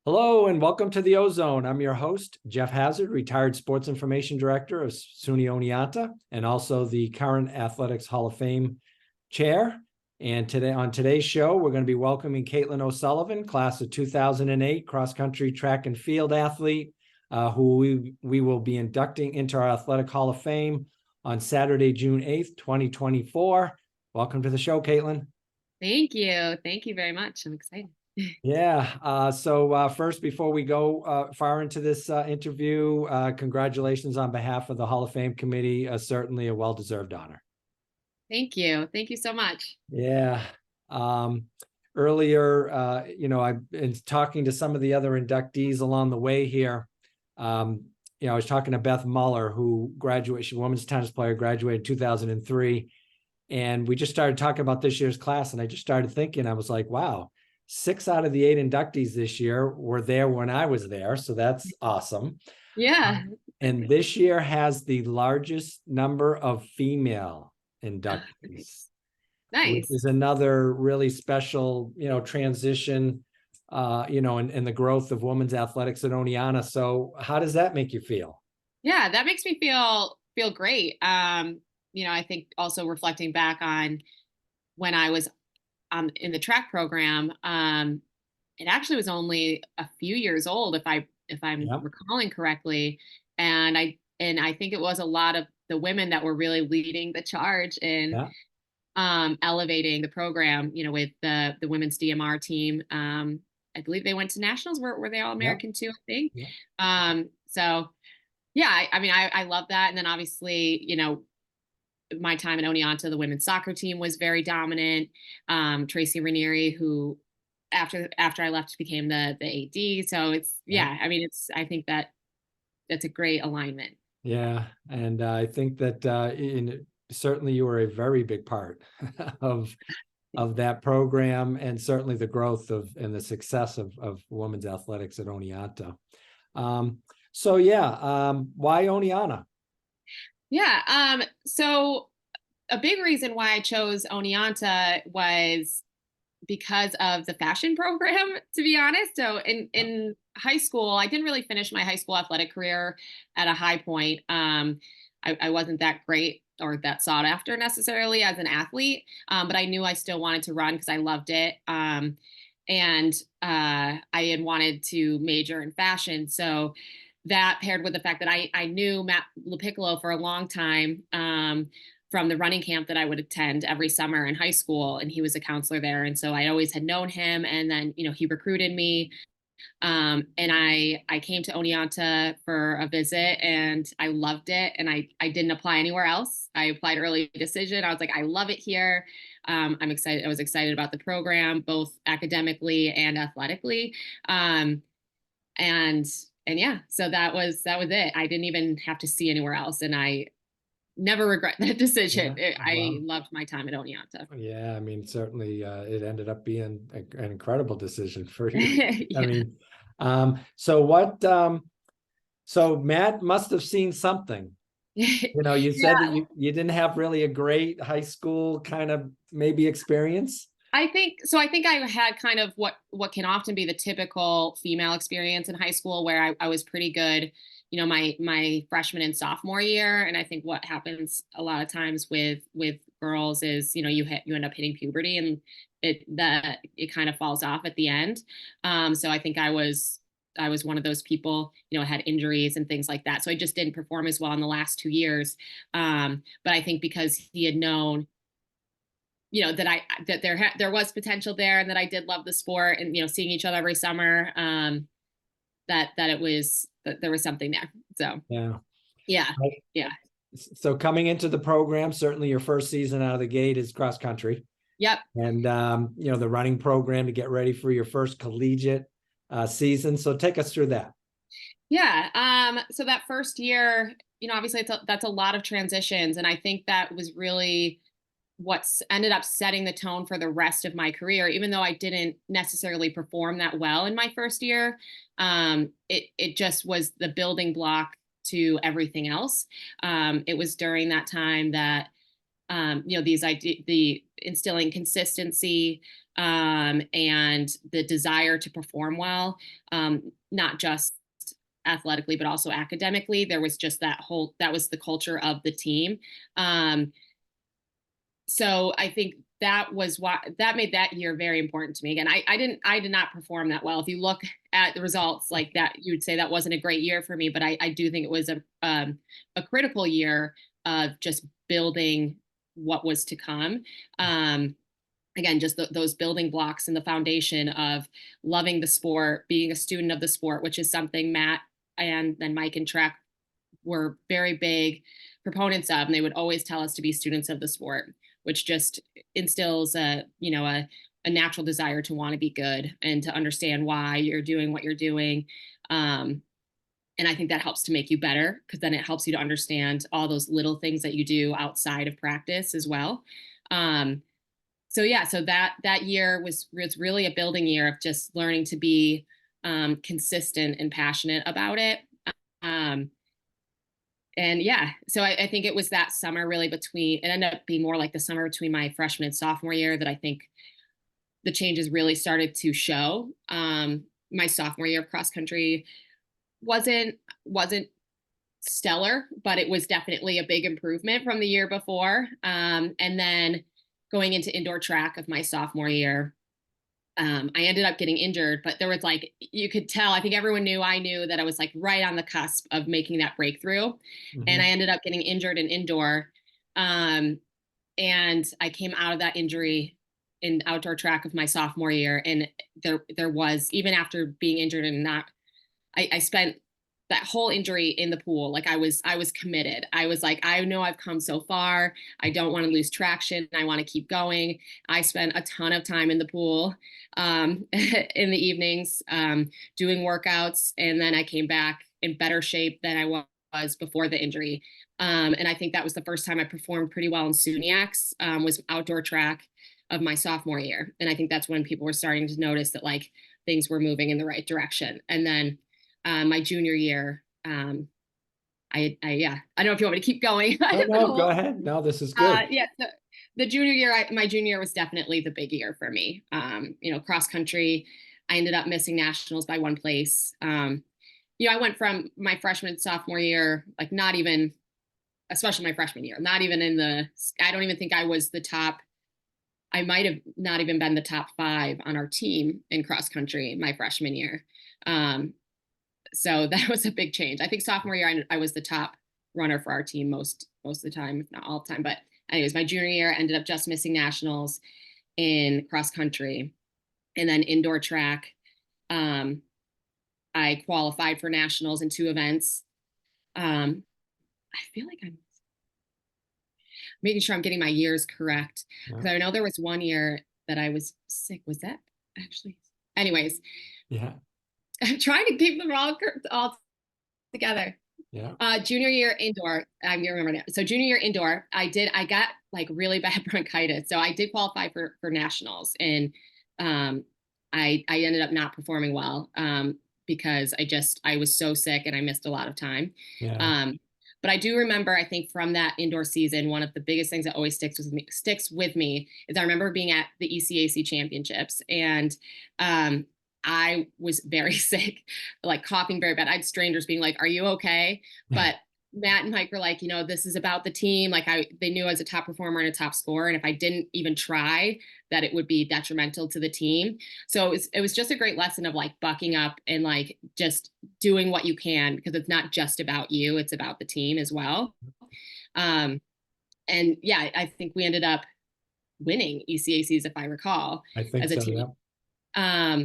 Hello and welcome to the Ozone. I'm your host, Jeff Hazard, retired sports information director of SUNY Oneonta, and also the current Athletics Hall of Fame chair. And today on today's show, we're going to be welcoming Kaitlin O'Sullivan, class of 2008 cross-country track and field athlete, who we will be inducting into our Athletic Hall of Fame on Saturday, June 8th, 2024. Welcome to the show, Kaitlin. Thank you. Thank you very much. I'm excited. Yeah. So first, before we go far into this interview, congratulations on behalf of the Hall of Fame committee. Certainly a well-deserved honor. Thank you. Thank you so much. Yeah. Earlier, I've been talking to some of the other inductees along the way here. I was talking to Beth Muller, who graduated, she's a women's tennis player, graduated in 2003. And we just started talking about this year's class. And I just started thinking, I was like, wow. 6 out of the 8 inductees this year were there when I was there. So that's awesome. Yeah. And this year has the largest number of female inductees. Nice. Which is another really special, transition, in the growth of women's athletics at Oneonta. So how does that make you feel? Yeah, that makes me feel great. I think also reflecting back on when I was in the track program, it actually was only a few years old, if I'm recalling correctly, and I think it was a lot of the women that were really leading the charge in elevating the program. With the women's DMR team, I believe they went to nationals. Were they all American too? I think. Yeah. So yeah, I love that, and then obviously, my time at Oneonta, the women's soccer team was very dominant. Tracy Ranieri, who after I left became the AD. So I think that's a great alignment. Yeah. And I think that certainly you were a very big part of that program, and certainly the growth and the success of women's athletics at Oneonta. Why Oneonta? Yeah. So a big reason why I chose Oneonta was because of the fashion program, to be honest. So in high school, I didn't really finish my high school athletic career at a high point. I wasn't that great or that sought after necessarily as an athlete, but I knew I still wanted to run because I loved it. And I had wanted to major in fashion. So that paired with the fact that I knew Matt LaPiccolo for a long time, from the running camp that I would attend every summer in high school. And he was a counselor there. And so I always had known him. And then, he recruited me. And I came to Oneonta for a visit and I loved it. And I didn't apply anywhere else. I applied early decision. I was like, I love it here. I'm excited. I was excited about the program, both academically and athletically. And yeah, so that was it. I didn't even have to see anywhere else. And I never regret that decision. Yeah. I loved my time at Oneonta. Yeah, certainly it ended up being an incredible decision for you. Yeah. So Matt must have seen something. You said that you didn't have really a great high school kind of maybe experience. I think I had kind of what can often be the typical female experience in high school, where I was pretty good, my freshman and sophomore year. And I think what happens a lot of times with girls is, you end up hitting puberty and it kind of falls off at the end. So I think I was one of those people, had injuries and things like that. So I just didn't perform as well in the last 2 years. But I think because he had known, that there was potential there, and that I did love the sport, and seeing each other every summer, that there was something there. So yeah. So coming into the program, certainly your first season out of the gate is cross country. Yep. And the running program to get ready for your first collegiate season. So take us through that. Yeah. So that first year, obviously that's a lot of transitions, and I think that was really what's ended up setting the tone for the rest of my career. Even though I didn't necessarily perform that well in my first year, it just was the building block to everything else. It was during that time that the instilling consistency and the desire to perform well, not just athletically, but also academically. There was just that was the culture of the team. So I think that was what that made that year very important to me. Again, I did not perform that well. If you look at the results like that, you would say that wasn't a great year for me, but I do think it was a critical year of just building what was to come. Again, just those building blocks and the foundation of loving the sport, being a student of the sport, which is something Matt and then Mike and Trek were very big proponents of, and they would always tell us to be students of the sport, which just instills a natural desire to want to be good and to understand why you're doing what you're doing. And I think that helps to make you better, because then it helps you to understand all those little things that you do outside of practice as well. So that year was really a building year of just learning to be consistent and passionate about it. So I think it was that summer really it ended up being more like the summer between my freshman and sophomore year that I think the changes really started to show. My sophomore year of cross country wasn't stellar, but it was definitely a big improvement from the year before. And then going into indoor track of my sophomore year, I ended up getting injured, but there was you could tell, I think everyone knew, I knew that I was right on the cusp of making that breakthrough. Mm-hmm. And I ended up getting injured in indoor. And I came out of that injury in outdoor track of my sophomore year. And there was, even after being injured and I spent that whole injury in the pool. I was committed. I was I know I've come so far. I don't want to lose traction. I want to keep going. I spent a ton of time in the pool in the evenings doing workouts. And then I came back in better shape than I was before the injury. And I think that was the first time I performed pretty well in SUNYACs, was outdoor track of my sophomore year. And I think that's when people were starting to notice that things were moving in the right direction. And then my junior year, I don't know if you want me to keep going. No, go ahead. No, this is good. So the junior year, my junior year was definitely the big year for me. Cross country, I ended up missing nationals by one place. I went from my freshman and sophomore year, not even, especially my freshman year, not even I don't even think I was the top. I might have not even been the top 5 on our team in cross country my freshman year. So that was a big change. I think sophomore year, I was the top runner for our team most of the time, if not all the time. But anyways, my junior year, I ended up just missing nationals in cross country. And then indoor track, I qualified for nationals in 2 events. I feel like I'm making sure I'm getting my years correct, because I know there was one year that I was sick. Was that actually? Anyways. Yeah. I'm trying to keep them all together. Yeah. Junior year indoor, I'm gonna remember now. So junior year indoor, I got really bad bronchitis. So I did qualify for nationals, and I ended up not performing well because I was so sick and I missed a lot of time. Yeah. But I do remember, I think from that indoor season, one of the biggest things that always sticks with me is I remember being at the ECAC championships, and I was very sick, coughing very bad. I had strangers being like, "Are you okay?" But Matt and Mike were this is about the team. They knew I was a top performer and a top scorer, and if I didn't even try, that it would be detrimental to the team. So it was just a great lesson of bucking up and just doing what you can, because it's not just about you, it's about the team as well. And yeah, I think we ended up winning ECACs, if I recall, I think as a so, team. Yeah.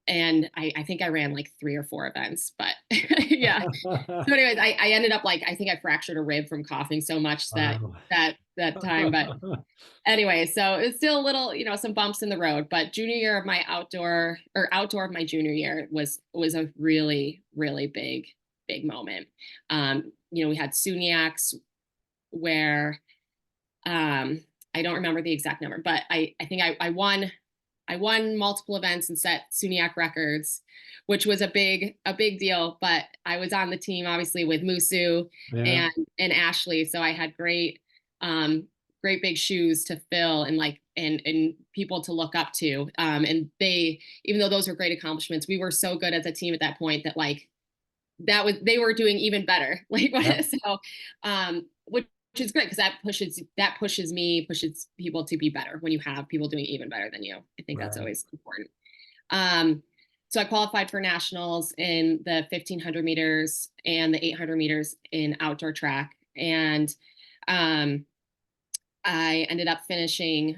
And I think I ran 3 or 4 events, but yeah. So anyways, I ended up I think I fractured a rib from coughing so much that time. But anyway, so it's still a little, some bumps in the road. But junior year of my outdoor of my junior year was a really, really big moment. We had SUNYACs where I don't remember the exact number, but I think I won multiple events and set SUNYAC records, which was a big deal. But I was on the team obviously with Musu and Ashley, so I had great great big shoes to fill and like, and people to look up to. And they, even though those were great accomplishments, we were so good as a team at that point that like, they were doing even better. Like, Yeah. so, which is great because that pushes people to be better when you have people doing even better than you. I think that's Right. always important. So I qualified for nationals in the 1500 meters and the 800 meters in outdoor track. And I ended up finishing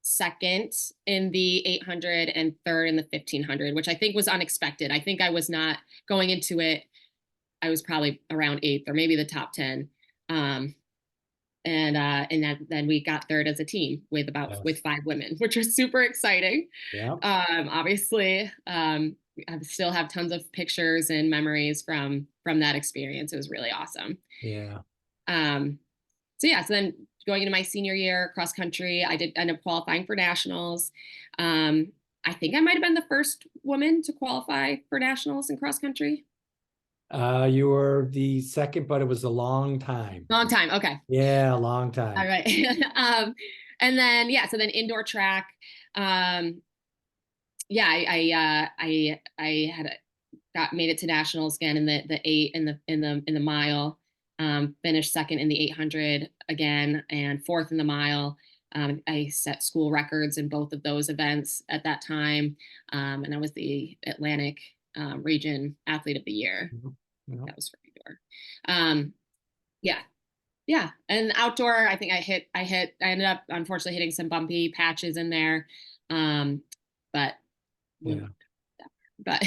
second in the 800 and third in the 1500, which I think was unexpected. I think I was not going into it. I was probably around eighth or maybe the top 10. And then we got third as a team with Yes. 5 women, which was super exciting. Yeah. Obviously, I still have tons of pictures and memories from that experience. It was really awesome. Yeah. So then going into my senior year cross country, I did end up qualifying for nationals. I think I might have been the first woman to qualify for nationals in cross country. You were the second, but it was a long time. Long time. Okay. Yeah, a long All time. right. And then, so then indoor track. Yeah, I had made it to nationals again in the 8 and in the mile. Finished second in the 800 again and fourth in the mile. I set school records in both of those events at that time, and I was the Atlantic region athlete of the year. Yeah. That was for indoor. Yeah, and outdoor, I think I ended up unfortunately hitting some bumpy patches in there, but Yeah. but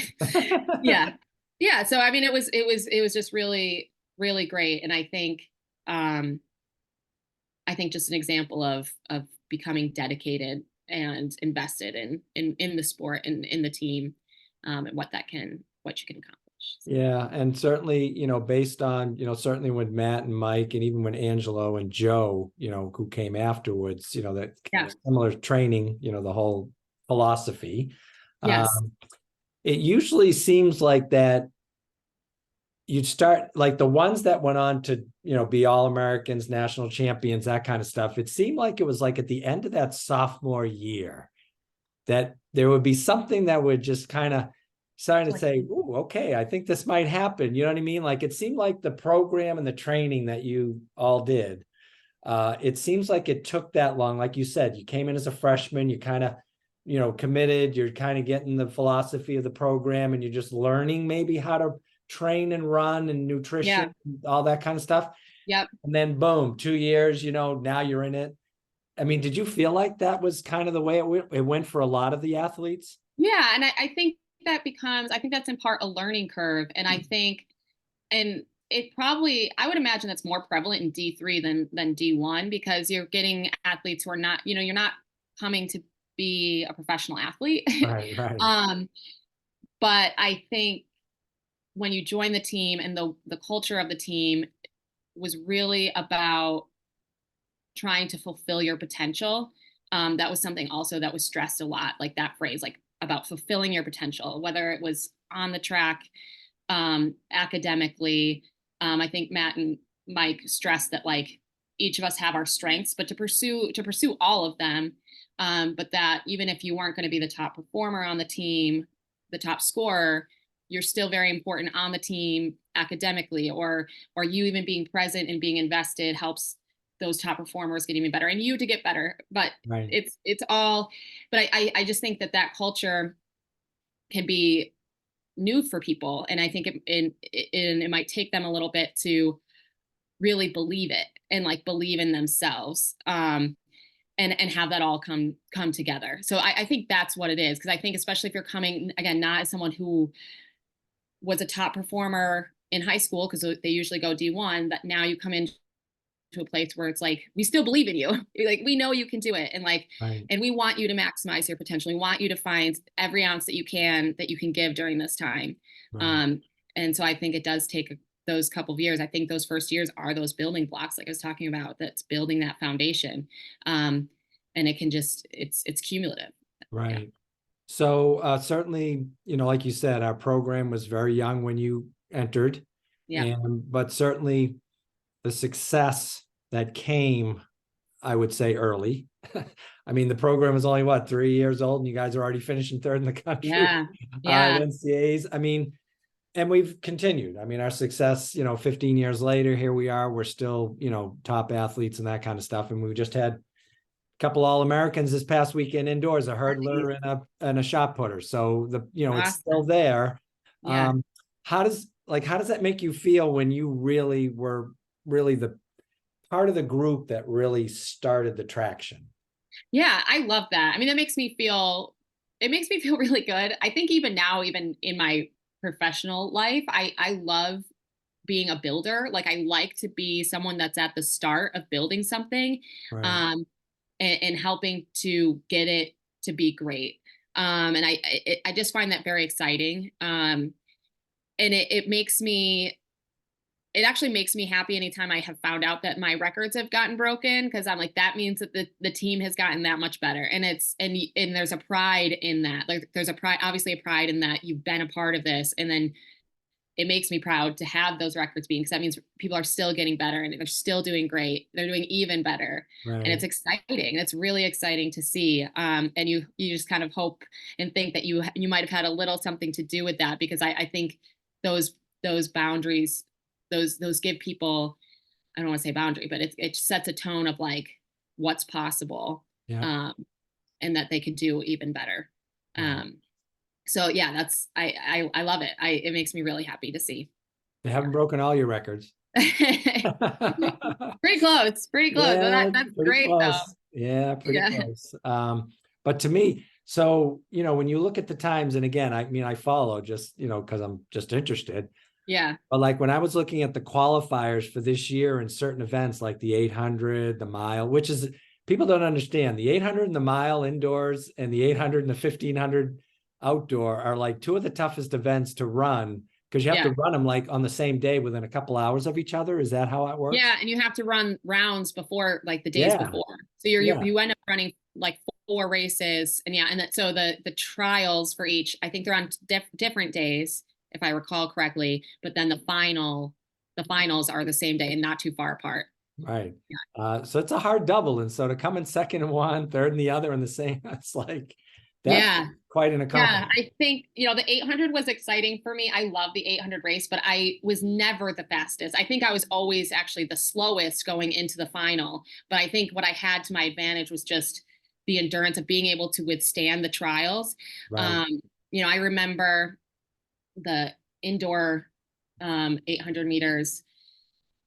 yeah. So I mean, it was just really really great, and I think just an example of becoming dedicated and invested in the sport and in the team, and what you can accomplish. So. Yeah, and certainly, based on, certainly with Matt and Mike, and even when Angelo and Joe, who came afterwards, that kind of similar training, the whole philosophy. Yes. It usually seems like that you'd start like the ones that went on to, be All-Americans, national champions, that kind of stuff. It seemed like it was like at the end of that sophomore year that there would be something that would just kind of starting to say, "Ooh, okay, I think this might happen." You know what I mean? Like it seemed like the program and the training that you all did, it seems like it took that long. Like you said, you came in as a freshman, you kind of, committed, you're kind of getting the philosophy of the program and you're just learning maybe how to train and run and nutrition, all that kind of stuff. Yep. And then boom, 2 years, now you're in it. I mean, did you feel like that was kind of the way it went for a lot of the athletes? Yeah, and I think I think that's in part a learning curve, and I think, and it probably, I would imagine that's more prevalent in D3 than D1 because you're getting athletes who are not, you're not coming to be a professional athlete. Right. But I think when you join the team and the culture of the team was really about trying to fulfill your potential. That was something also that was stressed a lot, like that phrase, like about fulfilling your potential, whether it was on the track, academically. I think Matt and Mike stressed that like each of us have our strengths, but to pursue all of them. But that even if you weren't going to be the top performer on the team, the top scorer, you're still very important on the team academically, or you even being present and being invested helps those top performers get even better and you to get better. But Right. it's all, but I just think that culture can be new for people. And I think it might take them a little bit to really believe it and like believe in themselves. And have that all come together. So I think that's what it is. Cause I think especially if you're coming, again, not as someone who was a top performer in high school, because they usually go D1, that now you come into a place where it's like, we still believe in you. Like, we know you can do it. And like, Right. and we want you to maximize your potential. We want you to find every ounce that you can give during this time. Right. And so I think it does take those couple of years. I think those first years are those building blocks, like I was talking about, that's building that foundation. And it can just, it's cumulative. Right. Yeah. So certainly, like you said, our program was very young when you entered. Yeah. But certainly the success that came I would say early. I mean, the program is only what, 3 years old, and you guys are already finishing third in the country Yeah. at Yeah. NCAAs. I mean, and we've continued. I mean, our success, 15 years later, here we are. We're still, top athletes and that kind of stuff. And we just had a couple All-Americans this past weekend indoors, a hurdler and a shot putter. So it's still Awesome. there. Yeah. How does that make you feel when you really were the part of the group that really started the traction? Yeah, I love that. I mean, it makes me feel really good. I think even now, even in my professional life, I love being a builder. Like I like to be someone that's at the start of building something, Right. um, and helping to get it to be great. And I just find that very exciting. And it actually makes me happy anytime I have found out that my records have gotten broken, because I'm like, that means that the team has gotten that much better. And and there's a pride in that. Like there's obviously a pride in that you've been a part of this. And then it makes me proud to have those records being, because that means people are still getting better and they're still doing great. They're doing even better. And Right. it's exciting. It's really exciting to see. And you just kind of hope and think that you might have had a little something to do with that, because I think those boundaries, those give people, I don't want to say boundary, but it sets a tone of like what's possible, Yeah. and that they could do even better. Wow. So yeah, I love it. It makes me really happy to see. They haven't broken all your records. Pretty close, pretty close. Yeah, That's pretty great though. close. Yeah, pretty Yeah. close. But to me, so when you look at the times, and again, I mean, I follow just because I'm just interested. Yeah. But like when I was looking at the qualifiers for this year in certain events like the 800, the mile, which is, people don't understand, the 800 and the mile indoors and the 800 and the 1500 outdoor are like two of the toughest events to run, because you have Yeah. to run them like on the same day within a couple hours of each other. Is that how it works? Yeah. And you have to run rounds before, like the days Yeah. before. So Yeah. you end up running like 4 races. And yeah. And so the trials for each, I think they're on different days, if I recall correctly, but then the finals are the same day and not too far apart. Right. Yeah. So it's a hard double. And so to come in second in one, third in the other, and the same, it's like, that's Yeah. quite an Yeah. accomplishment. I think, the 800 was exciting for me. I love the 800 race, but I was never the fastest. I think I was always actually the slowest going into the final. But I think what I had to my advantage was just the endurance of being able to withstand the trials. Right. I remember the indoor 800 meters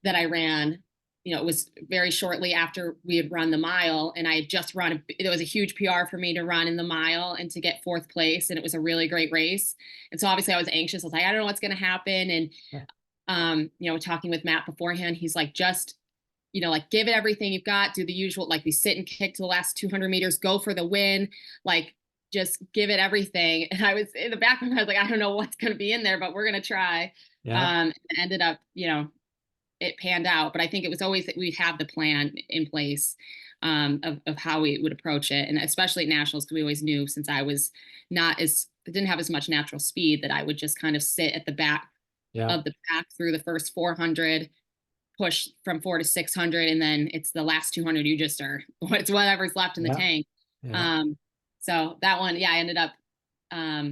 that I ran. It was very shortly after we had run the mile, and I had just run. It was a huge PR for me to run in the mile and to get 4th place, and it was a really great race. And so obviously I was anxious. I was like, I don't know what's going to happen. And talking with Matt beforehand, he's like, just like give it everything you've got, do the usual, like we sit and kick to the last 200 meters, go for the win, like just give it everything. And I was in the back of my head, I was like, I don't know what's going to be in there, but we're going to try. Yeah. It ended up, it panned out, but I think it was always that we'd have the plan in place, of how we would approach it. And especially at nationals, because we always knew, since I was didn't have as much natural speed, that I would just kind of sit at the back Yeah. of the pack through the first 400, push from 4 to 600. And then it's the last 200. You just it's whatever's left in the Yeah. tank. Yeah. So that one, yeah, I ended up, I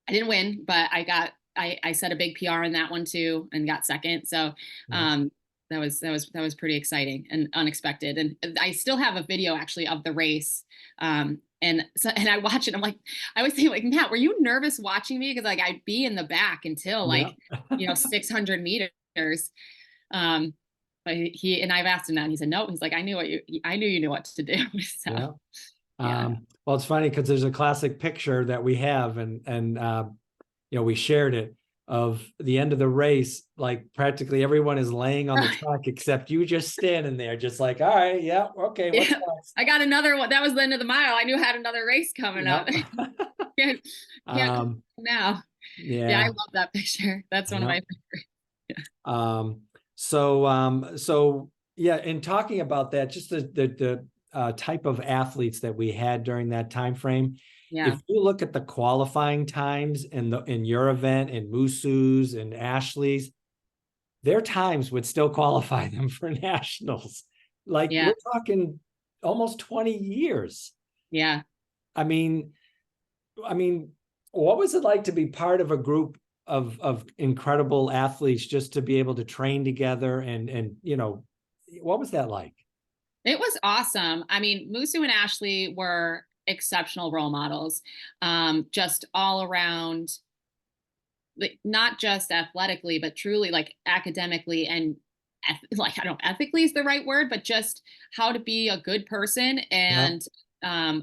didn't win, but I set a big PR in that one too and got second. So that was pretty exciting and unexpected. And I still have a video actually of the race. And I watch it. I'm like, I was thinking like, Matt, were you nervous watching me? Because like I'd be in the back until like 600 meters. But I've asked him that, and he said no. He's like, I knew you knew what to do. So Yeah. yeah. Well, it's funny because there's a classic picture that we have, and we shared it, of the end of the race. Like practically everyone is laying on the track except you, just standing there, just like, all right, yeah, okay, what's next? I got another one. That was the end of the mile. I knew I had another race coming up. can't now. Yeah, I love that picture. That's one of my favorites. So yeah, in talking about that, just the type of athletes that we had during that time frame. Yeah. If you look at the qualifying times in your event, in Musu's and Ashley's, their times would still qualify them for nationals. Like Yeah. we're talking almost 20 years. Yeah. I mean, what was it like to be part of a group of incredible athletes, just to be able to train together and what was that like? It was awesome. I mean, Musu and Ashley were exceptional role models, just all around, like not just athletically, but truly like academically and like I don't know, ethically is the right word, but just how to be a good person Yeah. and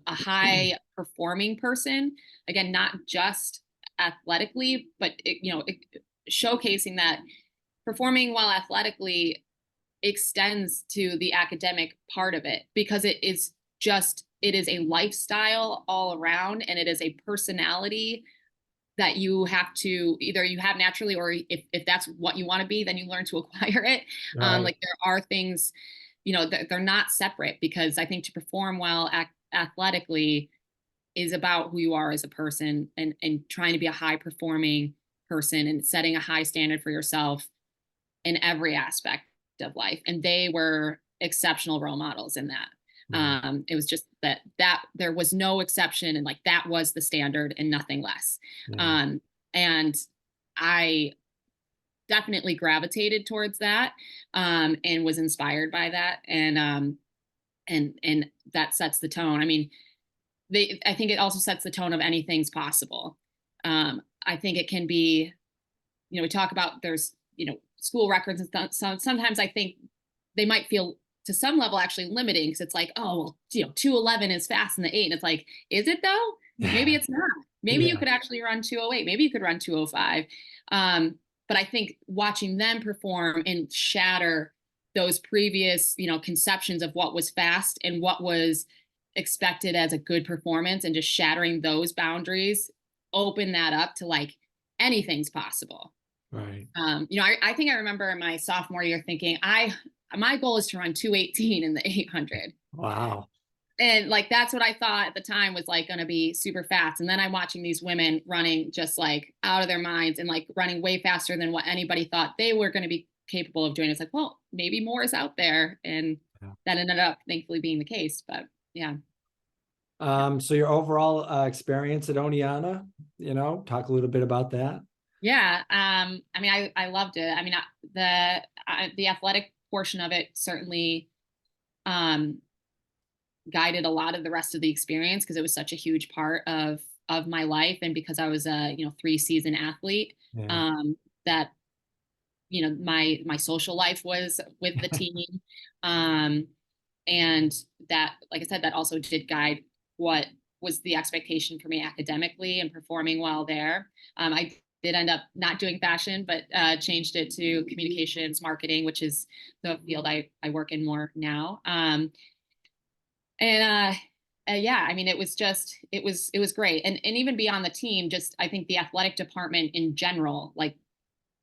a high performing person. Again, not just athletically, but showcasing that performing well athletically extends to the academic part of it, because it is a lifestyle all around, and it is a personality that you have to either you have naturally, or if that's what you want to be, then you learn to acquire it. Right. Like there are things, that they're not separate, because I think to perform well athletically is about who you are as a person, and trying to be a high performing person and setting a high standard for yourself in every aspect of life. And they were exceptional role models in that. Right. It was just that there was no exception, and like that was the standard and nothing less. Yeah. And I definitely gravitated towards that, and was inspired by that. And that sets the tone. I mean, I think it also sets the tone of anything's possible. I think it can be, we talk about there's, school records and stuff. So sometimes I think they might feel to some level actually limiting, because it's like, oh, well, 211 is fast in the 8. And it's like, is it though? Maybe it's not. Maybe you Yeah. could actually run 208. Maybe you could run 205. But I think watching them perform and shatter those previous, conceptions of what was fast and what was expected as a good performance, and just shattering those boundaries, open that up to like anything's possible. Right. I think I remember in my sophomore year thinking, my goal is to run 218 in the 800. Wow. And like, that's what I thought at the time was like going to be super fast. And then I'm watching these women running just like out of their minds, and like running way faster than what anybody thought they were going to be capable of doing. It's like, well, maybe more is out there. And Yeah. that ended up thankfully being the case. But yeah. So your overall experience at Oneonta, talk a little bit about that. Yeah. I mean, I loved it. I mean, the athletic portion of it certainly guided a lot of the rest of the experience, because it was such a huge part of my life. And because I was a, 3-season athlete, Yeah. that, my social life was with the team. And that, like I said, that also did guide what was the expectation for me academically and performing well there. I did end up not doing fashion, but changed it to communications marketing, which is the field I work in more now. And yeah, I mean, it was great. And even beyond the team, just, I think the athletic department in general, like,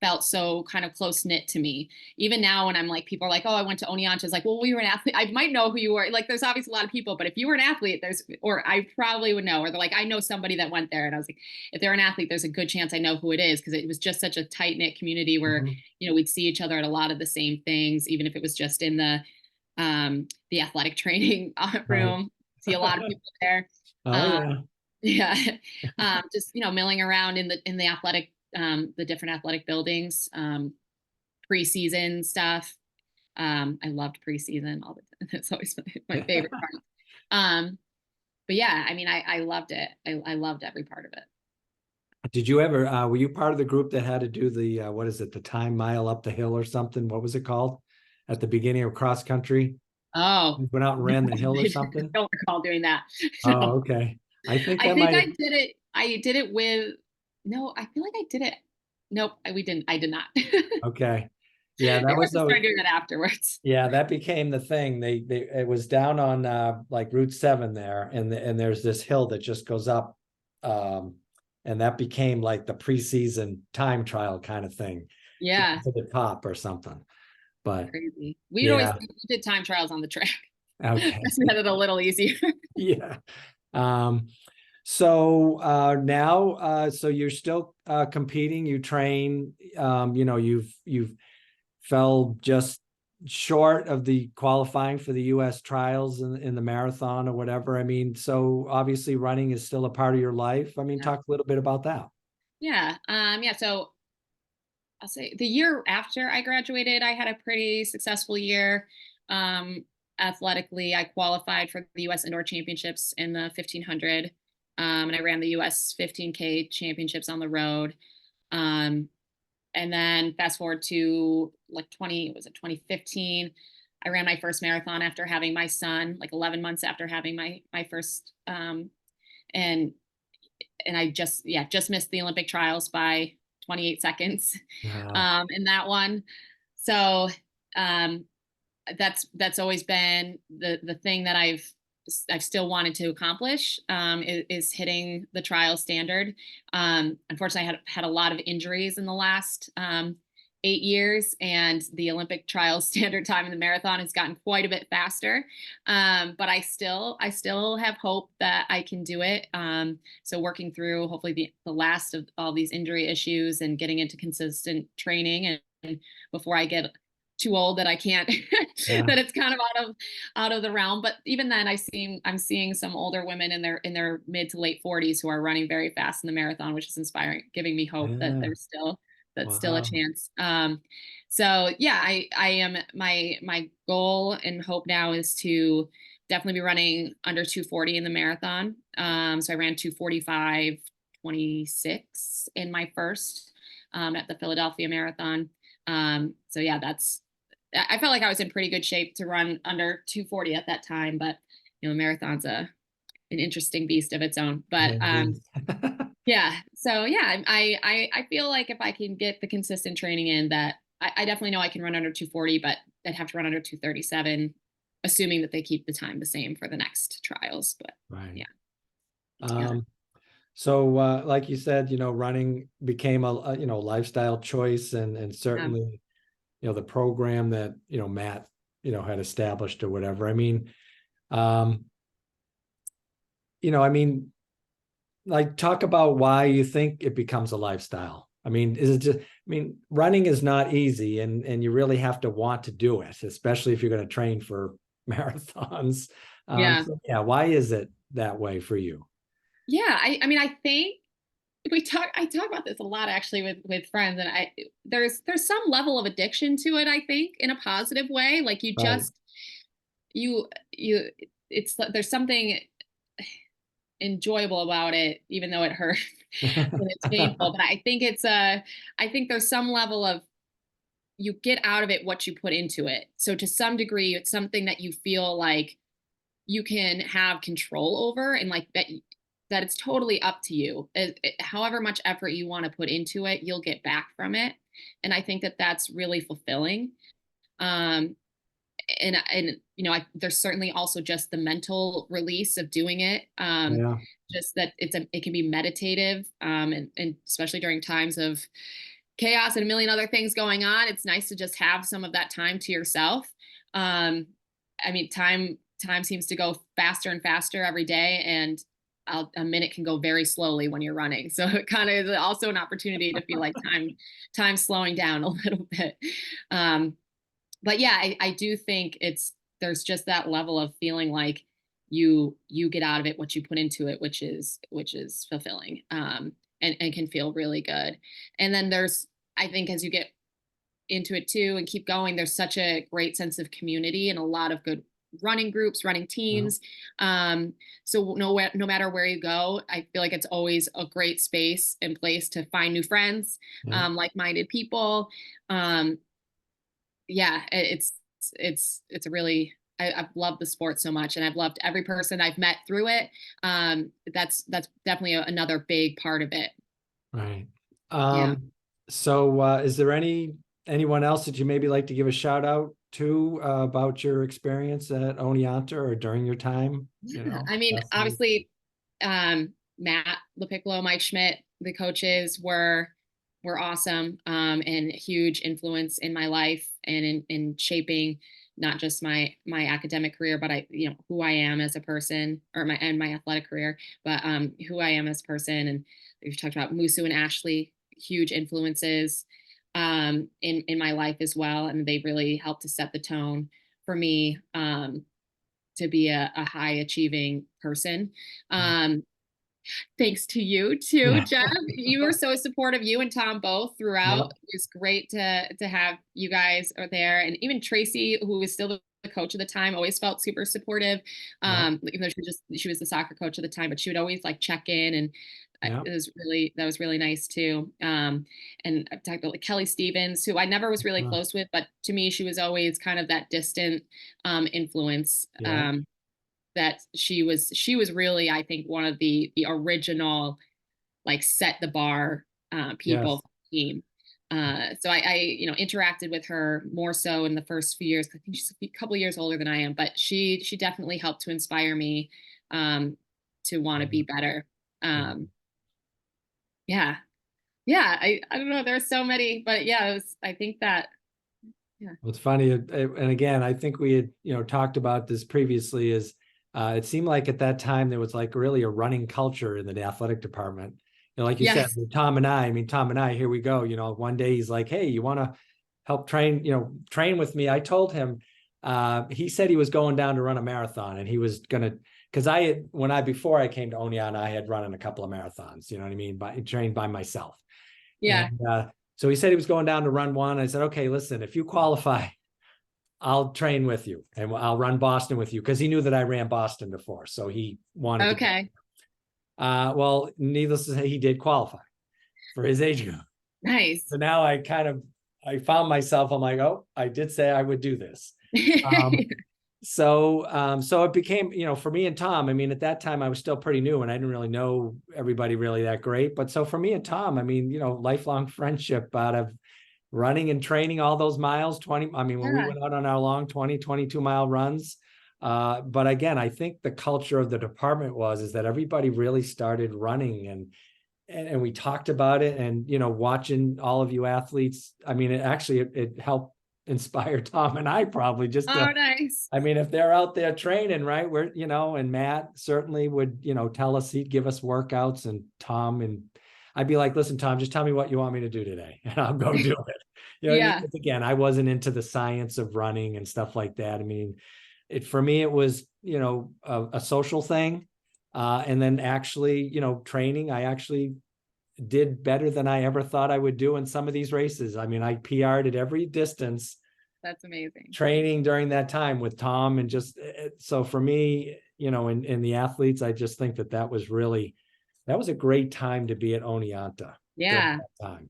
felt so kind of close knit to me. Even now when I'm like, people are like, oh, I went to Oneonta. It's like, well, we were an athlete. I might know who you were. Like, there's obviously a lot of people, but if you were an athlete, or I probably would know, or they're like, I know somebody that went there. And I was like, if they're an athlete, there's a good chance I know who it is. Cause it was just such a tight knit community where, we'd see each other at a lot of the same things, even if it was just in the athletic training room. Right. See a lot of people there. Oh yeah. Yeah. Just, milling around in the athletic, the different athletic buildings, preseason stuff. I loved preseason all the time. That's always my favorite part. But yeah, I mean, I loved it. I loved every part of it. Did you ever, were you part of the group that had to do the, what is it, the time mile up the hill or something? What was it called at the beginning of cross country? Oh, You went out and ran the hill or something? I don't recall doing that. Oh, No. okay. I think I that think might I have, did it. I did it with, no, I feel like I did it. Nope, we didn't. I did not. okay. Yeah, Maybe that I was should start the, doing that afterwards. yeah, that became the thing. It was down on like Route 7 there, and there's this hill that just goes up. And that became like the preseason time trial kind of thing. Yeah, To the top or something. But crazy. We yeah, did time trials on the track. okay. That's made it a little easier. Yeah. Um, so now so you're still competing, you train, you've fell just short of the qualifying for the US trials in the marathon or whatever. I mean, so obviously running is still a part of your life. I mean, Yeah. talk a little bit about that. Yeah. Yeah. So I'll say the year after I graduated, I had a pretty successful year. Um, Athletically, I qualified for the U.S. Indoor Championships in the 1500, and I ran the U.S. 15K championships on the road. Um, and then fast forward to like 2015? I ran my first marathon after having my son, like 11 months after having my first, and I just missed the Olympic trials by 28 seconds Uh, in that one. So um, that's always been the thing that I've still wanted to accomplish, is hitting the trial standard. Unfortunately, I had a lot of injuries in the last 8 years, and the Olympic trial standard time in the marathon has gotten quite a bit faster. But I still have hope that I can do it. So working through hopefully the last of all these injury issues and getting into consistent training, and before I get too old that I can't yeah, that it's kind of out of the realm. But even then, I'm seeing some older women in their mid to late 40s who are running very fast in the marathon, which is inspiring, giving me hope that yeah, there's still that's still a wow, chance. So yeah, I am my goal and hope now is to definitely be running under 240 in the marathon. So I ran 2:45:26 in my first, at the Philadelphia Marathon. So yeah, I felt like I was in pretty good shape to run under 240 at that time, but marathon's an interesting beast of its own. But yeah, it is. yeah, so yeah, I feel like if I can get the consistent training in, that I definitely know I can run under 240, but I'd have to run under 237, assuming that they keep the time the same for the next trials. But Right. yeah, yeah, Um, so like you said, running became a lifestyle choice, and yeah, certainly, the program that, Matt, had established or whatever. I mean, um, I mean, like, talk about why you think it becomes a lifestyle. I mean, is it just, I mean, running is not easy, and you really have to want to do it, especially if you're going to train for marathons. yeah. So yeah, why is it that way for you? Yeah, I mean, I think I talk about this a lot actually with friends, and there's some level of addiction to it, I think, in a positive way. Like you Right. just you there's something enjoyable about it, even though it hurts and it's painful. But I think there's some level of, you get out of it what you put into it. So to some degree, it's something that you feel like you can have control over, and like that it's totally up to you. However much effort you want to put into it, you'll get back from it. And I think that that's really fulfilling. Um, and there's certainly also just the mental release of doing it. Yeah. Just that it can be meditative, and especially during times of chaos and a million other things going on, it's nice to just have some of that time to yourself. Um, I mean, time seems to go faster and faster every day, and a minute can go very slowly when you're running. So it kind of is also an opportunity to feel like time slowing down a little bit. Um, but yeah, I do think there's just that level of feeling like you get out of it what you put into it, which is fulfilling, and can feel really good. And then I think as you get into it too and keep going, there's such a great sense of community and a lot of good running groups, running Yeah. teams. So no matter where you go, I feel like it's always a great space and place to find new friends, Yeah. like-minded people. Um, yeah, it's a really, I've loved the sport so much, and I've loved every person I've met through it. That's definitely another big part of it. Right. Yeah. So is there anyone else that you maybe like to give a shout out to about your experience at Oneonta or during your time? Yeah. I mean, obviously, Matt LaPiccolo, Mike Schmidt, the coaches were awesome, and huge influence in my life and in shaping not just my academic career, but who I am as a person, or my athletic career, but who I am as a person. And we've talked about Musu and Ashley, huge influences. in my life as well. And they really helped to set the tone for me to be a high achieving person. Thanks to you too, Yeah. Jeff. You were so supportive, you and Tom both Yeah. throughout. It's great to have you guys are there. And even Tracy, who was still the coach at the time, always felt super supportive. Yeah. Even though she was the soccer coach at the time, but she would always like check in, and Yeah. that was really nice too. And I've talked about like Kelly Stevens, who I never was really close with, but to me, she was always kind of that distant influence. Yeah. That she was really, I think, one of the original like set the bar people Yes. for the team. So I interacted with her more so in the first few years. I think she's a couple of years older than I am, but she definitely helped to inspire me to want to be better. Yeah, yeah. I don't know. There's so many, but yeah, I think that. Yeah. It's funny, and again, I think we had talked about this previously. Is it seemed like at that time there was like really a running culture in the athletic department. Like you said, Yes. Tom and I, here we go. One day he's like, "Hey, you want to help train? Train with me?" I told him. He said he was going down to run a marathon, and he was gonna. Because before I came to Oneonta, I had run in a couple of marathons. You know what I mean? Trained by myself. Yeah. And so he said he was going down to run one. I said, okay, listen, if you qualify, I'll train with you and I'll run Boston with you, because he knew that I ran Boston before. So he wanted Okay. to. Well, needless to say, he did qualify for his age group. Nice. So now I found myself, I'm like, oh, I did say I would do this. So it became, for me and Tom, at that time I was still pretty new and I didn't really know everybody really that great. But so for me and Tom, lifelong friendship out of running and training all those miles, 20, when we went out on our long 20, 22-mile runs. But again, I think the culture of the department is that everybody really started running and we talked about it, and, watching all of you athletes, it helped inspire Tom and I probably just to, nice. if they're out there training, right, we're, and Matt certainly would, tell us, he'd give us workouts, and Tom, and I'd be like, listen, Tom, just tell me what you want me to do today and I'll go do it. Yeah. Again, I wasn't into the science of running and stuff like that. For me, it was, a social thing. And then actually, training, I actually did better than I ever thought I would do in some of these races. I PR'd at every distance. That's amazing. Training during that time with Tom, and just, so for me, in the athletes, I just think that was a great time to be at Oneonta. Yeah. Time.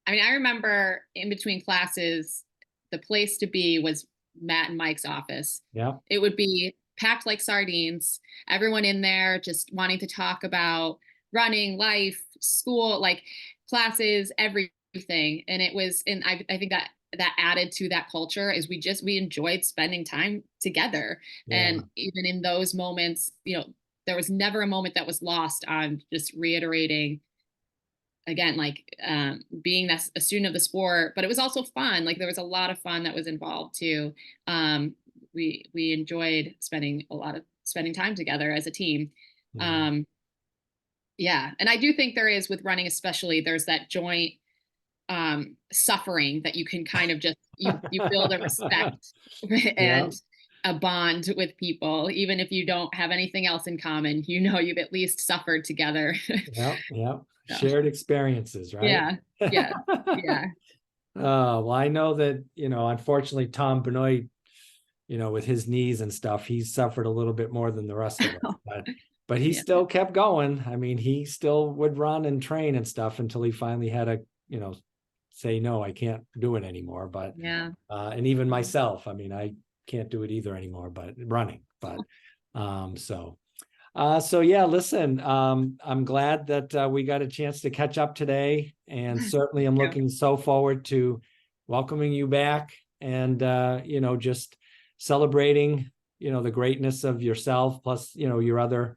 I remember in between classes, the place to be was Matt and Mike's office. Yeah. It would be packed like sardines, everyone in there just wanting to talk about running, life, school, like classes, everything. And I think that added to that culture is we enjoyed spending time together. Yeah. And even in those moments, there was never a moment that was lost on just reiterating again, like being a student of the sport, but it was also fun. Like there was a lot of fun that was involved too. We enjoyed spending time together as a team. Yeah. And I do think there is, with running especially, there's that joint suffering that you can kind of just you build a respect and a bond with people, even if you don't have anything else in common. You've at least suffered together. Yeah. Shared experiences, right? Yeah. Oh, well, I know that, unfortunately, Tom Benoit, with his knees and stuff, he's suffered a little bit more than the rest of us. But he still kept going. He still would run and train and stuff until he finally had to, say, no, I can't do it anymore. But yeah. And even myself, I can't do it either anymore, but running. But so yeah, listen, I'm glad that we got a chance to catch up today, and certainly I'm looking so forward to welcoming you back and, just celebrating, the greatness of yourself, plus, your other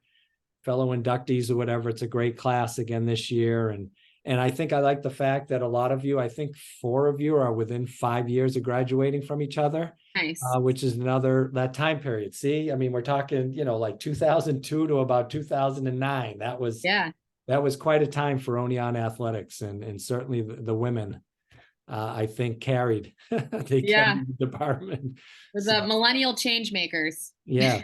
fellow inductees or whatever. It's a great class again this year. And I think I like the fact that a lot of you, I think 4 of you are within 5 years of graduating from each other. Nice. Which is that time period. See, we're talking, like 2002 to about 2009. That was quite a time for Oneonta athletics, and certainly the women. I think carried they Yeah. carried the department. We're So, the millennial change makers. yes.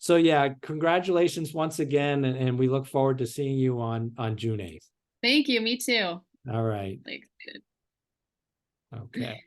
So yeah, congratulations once again, and we look forward to seeing you on June 8th. Thank you. Me too. All right. Like, Okay.